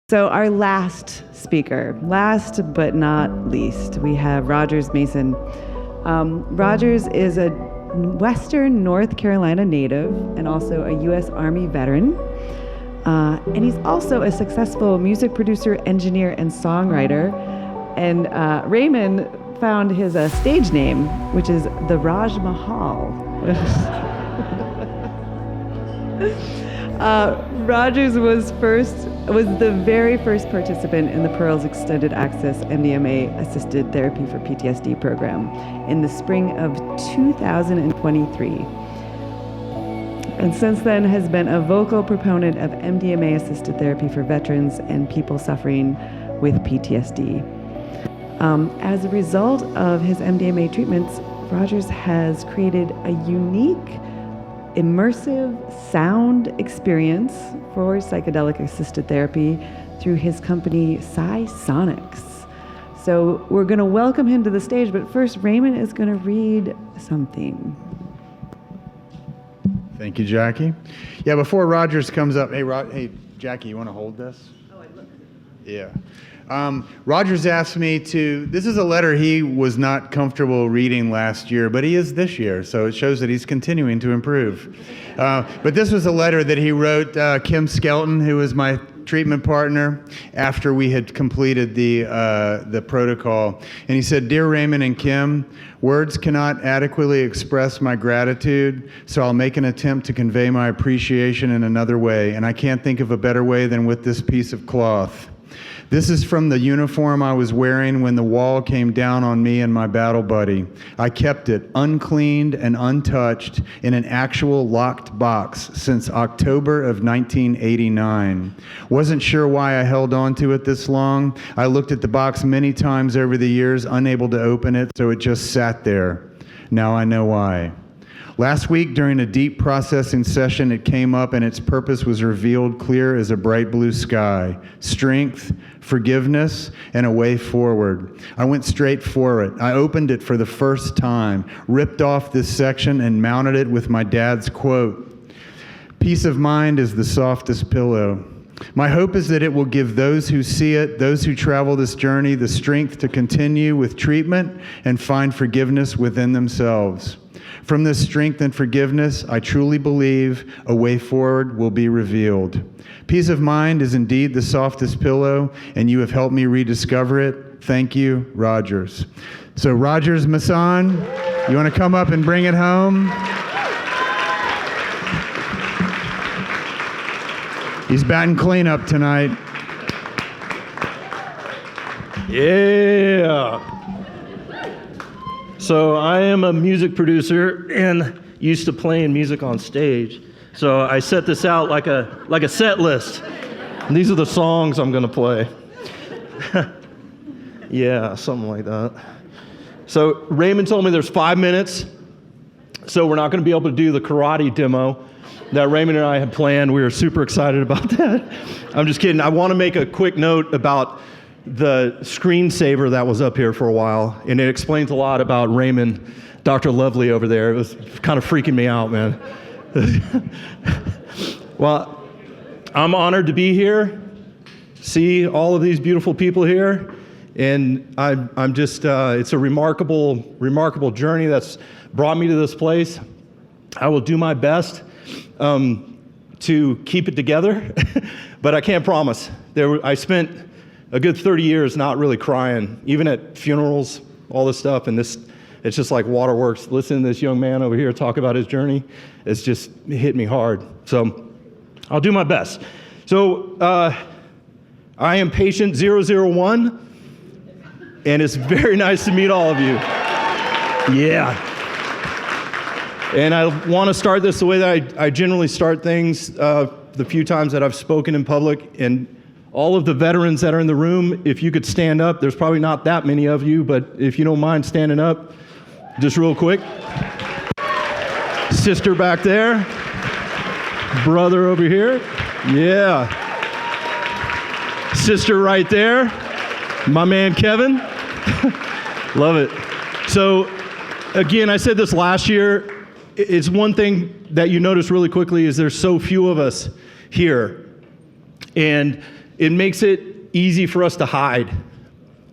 So our last speaker, last but not least, we have Rogers Masson. Rogers is a Western North Carolina native and also a U.S. Army veteran. And he's also a successful music producer, engineer, and songwriter. And Raymond found his stage name, which is the Raj Mahal. Rogers was the very first participant in the Pearls Extended Access MDMA Assisted Therapy for PTSD program in the spring of 2023. And since then has been a vocal proponent of MDMA assisted therapy for veterans and people suffering with PTSD. As a result of his MDMA treatments, Rogers has created a unique, immersive sound experience for psychedelic assisted therapy through his company Sonics. So we're going to welcome him to the stage, but first Raymond is going to read something. Thank you, Jackie. Yeah, before Rogers comes up, hey Jackie, you want to hold this? Oh, I'd love to. Yeah. Rogers asked me this is a letter he was not comfortable reading last year, but he is this year, so it shows that he's continuing to improve. But this was a letter that he wrote Kim Skelton, who was my treatment partner, after we had completed the protocol. And he said, "Dear Raymond and Kim, words cannot adequately express my gratitude, so I'll make an attempt to convey my appreciation in another way, and I can't think of a better way than with this piece of cloth. This is from the uniform I was wearing when the wall came down on me and my battle buddy. I kept it uncleaned and untouched in an actual locked box since October of 1989. Wasn't sure why I held on to it this long. I looked at the box many times over the years, unable to open it, so it just sat there. Now I know why. Last week, during a deep processing session, it came up and its purpose was revealed clear as a bright blue sky. Strength, forgiveness, and a way forward. I went straight for it. I opened it for the first time, ripped off this section, and mounted it with my dad's quote, "Peace of mind is the softest pillow." My hope is that it will give those who see it, those who travel this journey, the strength to continue with treatment and find forgiveness within themselves. From this strength and forgiveness, I truly believe a way forward will be revealed. Peace of mind is indeed the softest pillow, and you have helped me rediscover it. Thank you, Rogers. So Rogers Masson, you want to come up and bring it home? He's batting cleanup tonight. Yeah. So I am a music producer and used to playing music on stage. So I set this out like a set list. And these are the songs I'm gonna play. Yeah, something like that. So Raymond told me there's 5 minutes, so we're not gonna be able to do the karate demo that Raymond and I had planned. We were super excited about that. I'm just kidding. I wanna make a quick note about the screensaver that was up here for a while, and it explains a lot about Raymond, Dr. Lovely over there. It was kind of freaking me out, man. Well, I'm honored to be here, see all of these beautiful people here, and I'm just, it's a remarkable journey that's brought me to this place. I will do my best to keep it together, but I can't promise. I spent a good 30 years not really crying, even at funerals, all this stuff, and it's just like waterworks. Listening to this young man over here talk about his journey, it's just hit me hard. So I'll do my best. So I am patient 001, and it's very nice to meet all of you. Yeah. And I want to start this the way that I generally start things the few times that I've spoken in public, and all of the veterans that are in the room, if you could stand up, there's probably not that many of you, but if you don't mind standing up, just real quick. Sister back there, brother over here, yeah. Sister right there, my man Kevin, love it. So again, I said this last year, it's one thing that you notice really quickly is there's so few of us here. And it makes it easy for us to hide.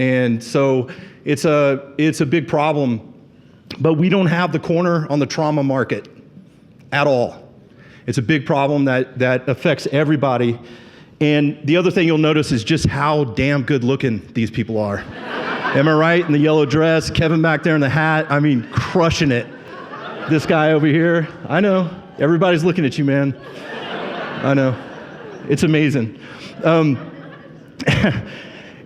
And so it's a big problem. But we don't have the corner on the trauma market at all. It's a big problem that affects everybody. And the other thing you'll notice is just how damn good looking these people are. Am I right? In the yellow dress, Kevin back there in the hat, I mean, crushing it. This guy over here, I know, everybody's looking at you, man. I know, it's amazing. And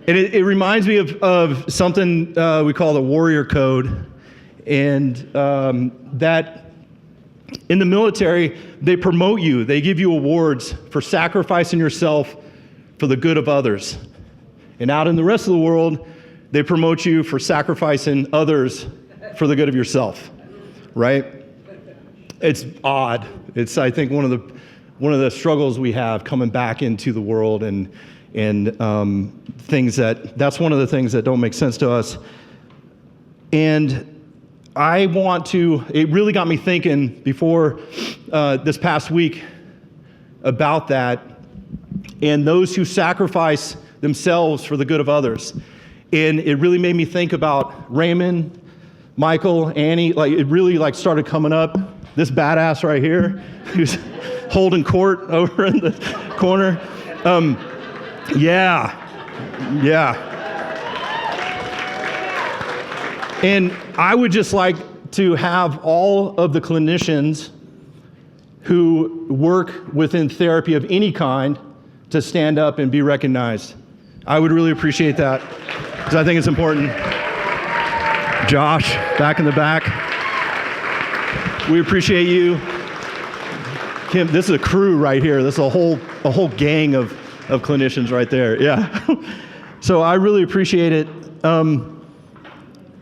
it reminds me of something we call the warrior code. And that in the military, they promote you. They give you awards for sacrificing yourself for the good of others. And out in the rest of the world, they promote you for sacrificing others for the good of yourself, right? It's odd. It's, I think, one of the struggles we have coming back into the world, and things that's one of the things that don't make sense to us. And it really got me thinking before this past week about that, and those who sacrifice themselves for the good of others. And it really made me think about Raymond, Michael, Annie. Like, it really started coming up. This badass right here, who's holding court over in the corner. Yeah. And I would just like to have all of the clinicians who work within therapy of any kind to stand up and be recognized. I would really appreciate that, because I think it's important. Josh, back in the back. We appreciate you. Kim, this is a crew right here. This is a whole gang of clinicians right there. Yeah. So I really appreciate it.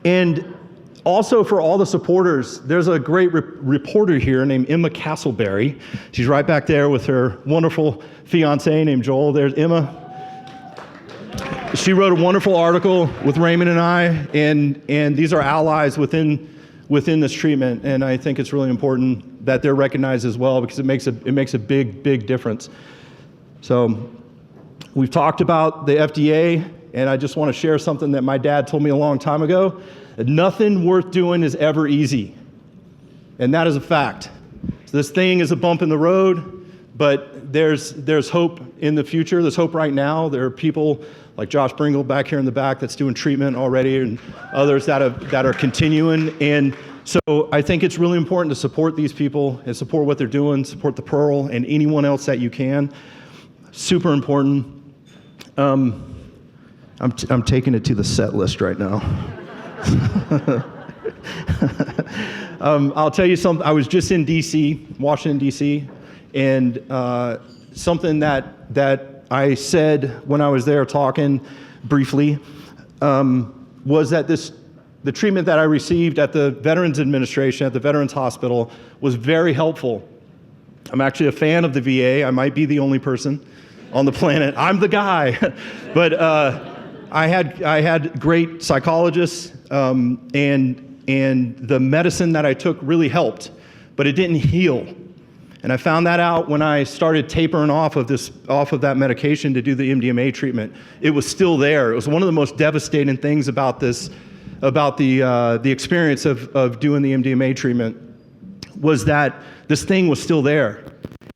And also for all the supporters, there's a great reporter here named Emma Castleberry. She's right back there with her wonderful fiance named Joel. There's Emma. She wrote a wonderful article with Raymond and I, and these are allies within this treatment, and I think it's really important that they're recognized as well, because it makes a big difference. So we've talked about the FDA, and I just want to share something that my dad told me a long time ago. Nothing worth doing is ever easy, and that is a fact. So this thing is a bump in the road, but there's hope in the future. There's hope right now. There are people like Josh Bringle back here in the back that's doing treatment already, and others that are continuing. And so I think it's really important to support these people and support what they're doing, support the Pearl and anyone else that you can. Super important. I'm taking it to the set list right now. I'll tell you something. I was just in D.C., Washington, D.C., and something that I said when I was there talking briefly was that the treatment that I received at the Veterans Administration, at the Veterans Hospital, was very helpful. I'm actually a fan of the VA. I might be the only person on the planet. I'm the guy. But I had great psychologists, and the medicine that I took really helped, but it didn't heal. And I found that out when I started tapering off of that medication to do the MDMA treatment. It was still there. It was one of the most devastating things about the experience of doing the MDMA treatment, was that this thing was still there.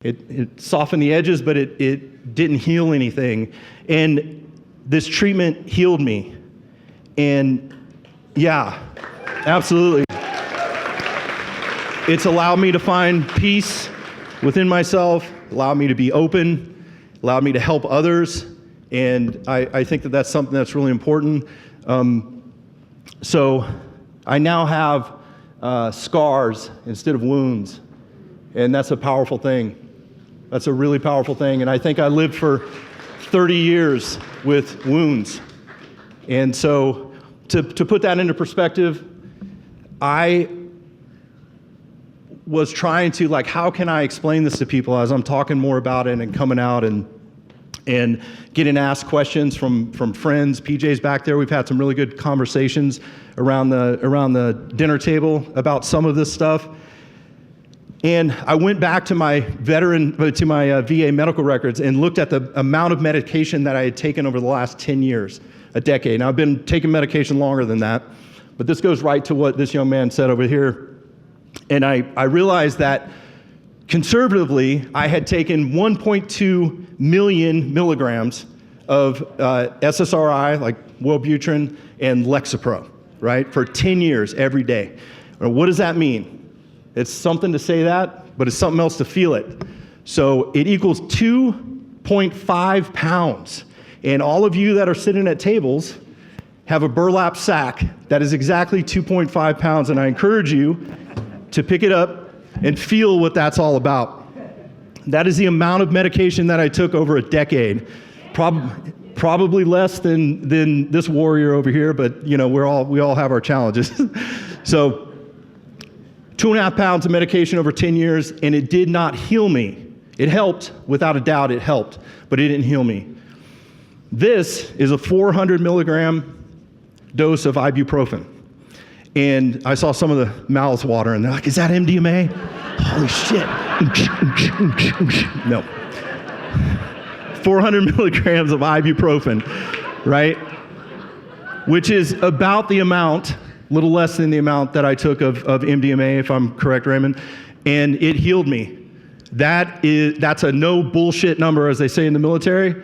It softened the edges, but it didn't heal anything. And this treatment healed me. And yeah, absolutely. It's allowed me to find peace within myself, allowed me to be open, allowed me to help others. And I think that that's something that's really important. So I now have scars instead of wounds. And that's a powerful thing. That's a really powerful thing. And I think I lived for 30 years with wounds. And so to put that into perspective, I was trying to, how can I explain this to people as I'm talking more about it and coming out and getting asked questions from friends. PJ's back there. We've had some really good conversations around the dinner table about some of this stuff. And I went back to my VA medical records and looked at the amount of medication that I had taken over the last 10 years, a decade. Now, I've been taking medication longer than that, but this goes right to what this young man said over here. And I realized that conservatively, I had taken 1.2 million milligrams of SSRI, like Wellbutrin, and Lexapro, right, for 10 years every day. What does that mean? It's something to say that, but it's something else to feel it. So it equals 2.5 pounds. And all of you that are sitting at tables have a burlap sack that is exactly 2.5 pounds, and I encourage you to pick it up and feel what that's all about. That is the amount of medication that I took over a decade. Probably less than this warrior over here, but we all have our challenges. So 2.5 pounds of medication over 10 years, and it did not heal me. It helped, without a doubt, it helped, but it didn't heal me. This is a 400 milligram dose of ibuprofen. And I saw some of the mouths water, and they're like, is that MDMA? Holy shit. No. 400 milligrams of ibuprofen, right? Which is about the amount, little less than the amount that I took of MDMA, if I'm correct, Raymond, and it healed me. That's a no bullshit number, as they say in the military,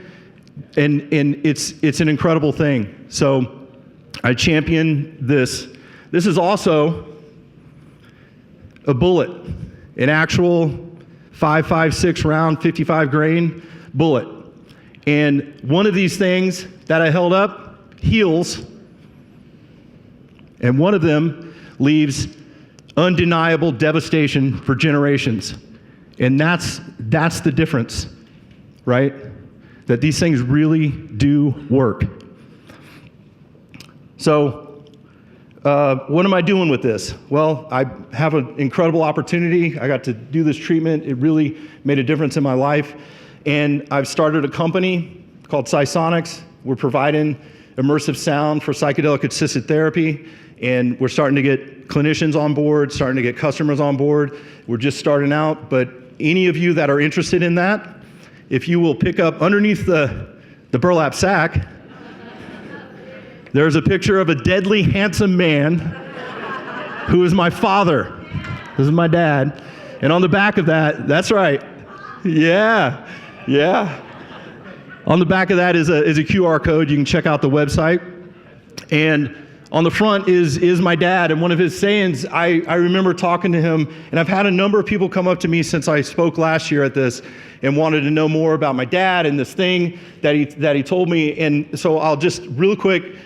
and it's an incredible thing. So I champion this. This is also a bullet, an actual 5.56 round, 55 grain bullet. And one of these things that I held up heals, and one of them leaves undeniable devastation for generations. And that's the difference, right? That these things really do work. So, what am I doing with this? Well, I have an incredible opportunity. I got to do this treatment. It really made a difference in my life. And I've started a company called Psysonics. We're providing immersive sound for psychedelic-assisted therapy. And we're starting to get clinicians on board, starting to get customers on board. We're just starting out, but any of you that are interested in that, if you will pick up underneath the burlap sack, there's a picture of a deadly handsome man who is my father. This is my dad. And on the back of that, that's right. Yeah. On the back of that is a QR code. You can check out the website. And on the front is my dad, and one of his sayings, I remember talking to him, and I've had a number of people come up to me since I spoke last year at this and wanted to know more about my dad and this thing that he told me. And so I'll just real quick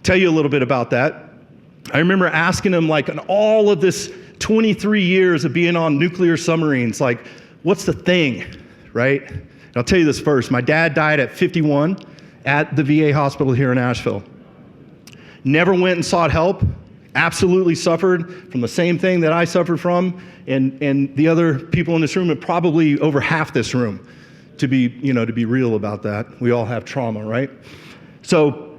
tell you a little bit about that. I remember asking him, like, in all of this 23 years of being on nuclear submarines, like, what's the thing, right? And I'll tell you this first. My dad died at 51 at the VA hospital here in Asheville. Never went and sought help, absolutely suffered from the same thing that I suffered from, and the other people in this room, and probably over half this room, to be real about that. We all have trauma, right? So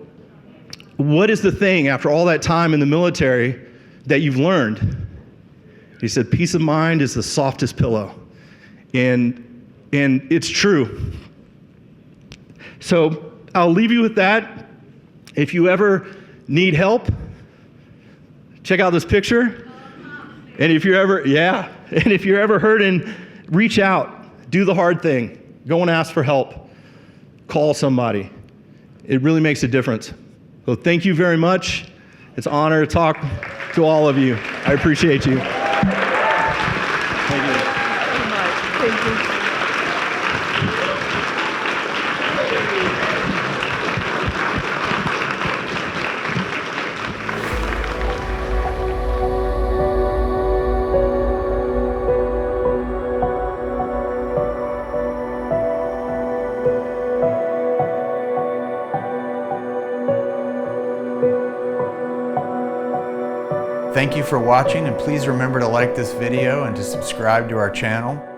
what is the thing after all that time in the military that you've learned? He said, peace of mind is the softest pillow. And it's true. So I'll leave you with that. If you ever need help, check out this picture. And if you're ever hurting, reach out, do the hard thing, go and ask for help, call somebody. It really makes a difference. So thank you very much. It's an honor to talk to all of you. I appreciate you. Thank you. Thank you. Thank you for watching, and please remember to like this video and to subscribe to our channel.